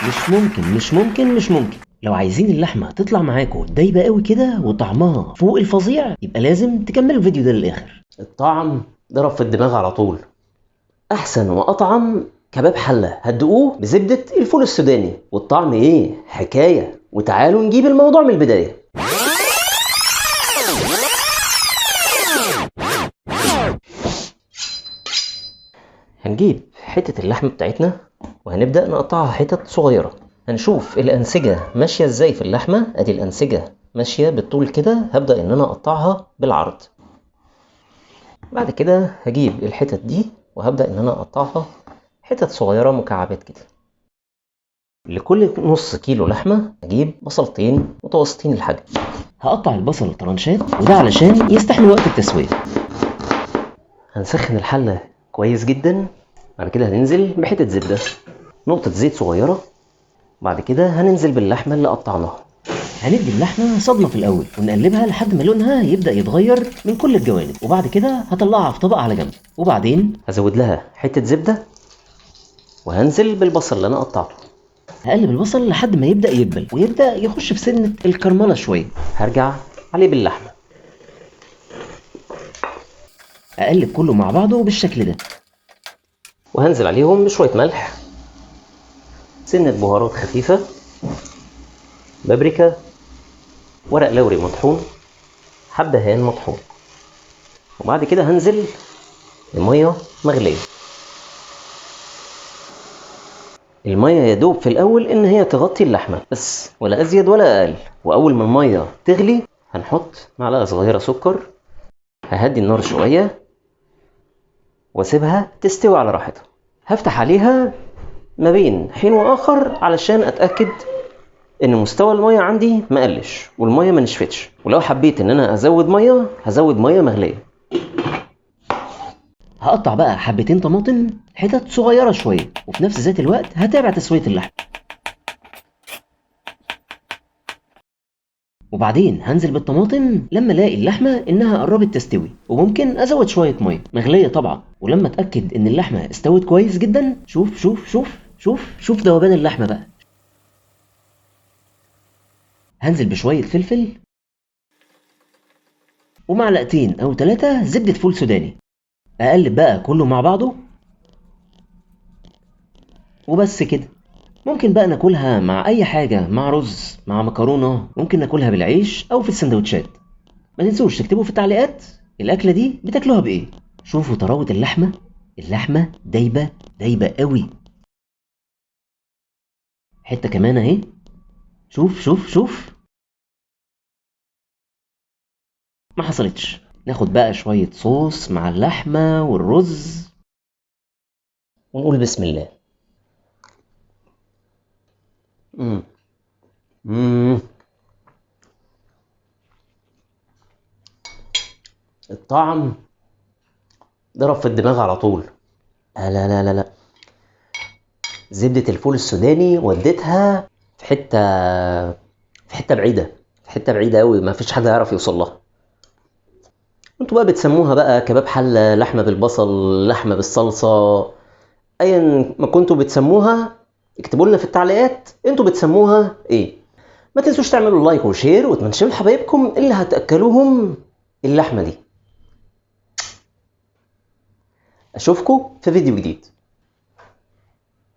مش ممكن. لو عايزين اللحمة تطلع معاكم دايبة قوي كده وطعمها فوق الفظيع، يبقى لازم تكملوا الفيديو ده للآخر. الطعم ضرب في الدماغ على طول. أحسن وأطعم كباب حلة هتدوقوه بزبدة الفول السوداني، والطعم إيه حكاية. وتعالوا نجيب الموضوع من البداية. هنجيب حتة اللحم بتاعتنا وهنبدأ نقطعها حتت صغيرة. هنشوف الأنسجة ماشية ازاي في اللحمة. ادي الأنسجة ماشية بالطول كده، هبدأ ان انا اقطعها بالعرض. بعد كده هجيب الحتت دي وهبدأ ان انا اقطعها حتت صغيرة مكعبات كده. لكل نص كيلو لحمة هجيب بصلتين متوسطين الحجم. هقطع البصل طرنشات، وده علشان يستحمل وقت التسوية. هنسخن الحلة كويس جدا. بعد كده هننزل بحتة زبدة، نقطة زيت صغيرة. بعد كده هننزل باللحمة اللي قطعناها. هندي اللحمة صدمة في الأول ونقلبها لحد ما لونها يبدأ يتغير من كل الجوانب، وبعد كده هطلعها في طبق على جنب، وبعدين هزود لها حتة زبدة وهنزل بالبصل اللي أنا قطعته. هقلب البصل لحد ما يبدأ يدبل ويبدأ يخش في سنة الكرملة شوية. هرجع عليه باللحمة، أقلب كله مع بعضه بالشكل ده، وهنزل عليهم بشوية ملح، سنة بهارات خفيفة، بابريكا، ورق لوري مطحون، حبهان مطحون. وبعد كده هنزل بمية مغلية. المية يدوب في الأول إن هي تغطي اللحمة بس، ولا أزيد ولا أقل. وأول ما المية تغلي هنحط معلقة صغيرة سكر. ههدي النار شوية واسيبها تستوي على راحتها. هفتح عليها ما بين حين وآخر علشان أتأكد إن مستوى المية عندي مقلش والمية ما نشفتش. ولو حبيت إن أنا أزود مية هزود مية مغلية. هقطع بقى حبتين طماطم حتت صغيرة شوية، وفي نفس ذات الوقت هتابع تسوية اللحم. وبعدين هنزل بالطماطم لما الاقي اللحمة انها قربت تستوي، وممكن ازود شوية مية مغلية طبعا. ولما اتأكد ان اللحمة استوت كويس جدا، شوف ذوبان اللحمة بقى. هنزل بشوية فلفل ومعلقتين او 3 زبدة فول سوداني. اقلب بقى كله مع بعضه وبس كده. ممكن بقى ناكلها مع اي حاجة، مع رز، مع مكرونة، ممكن ناكلها بالعيش او في السندوتشات. ما تنسوش تكتبوا في التعليقات الاكلة دي بتاكلوها بايه. شوفوا طراوة اللحمة دايبة قوي. حتة كمان اهي. شوف ما حصلتش. ناخد بقى شوية صوص مع اللحمة والرز ونقول بسم الله. مم. مم. الطعم ضرب في الدماغ على طول. لا، زبدة الفول السوداني وديتها في حتة بعيدة، في حتة بعيدة قوي، ما فيش حد يعرف يوصل لها. انتوا بقى بتسموها بقى كباب حلة، لحمة بالبصل، لحمة بالصلصة، ايا ما كنتوا بتسموها اكتبوا لنا في التعليقات انتوا بتسموها ايه. ما تنسوش تعملوا لايك وشير وتمنشنوا لحبايبكم اللي هتاكلوهم اللحمة دي. اشوفكم في فيديو جديد.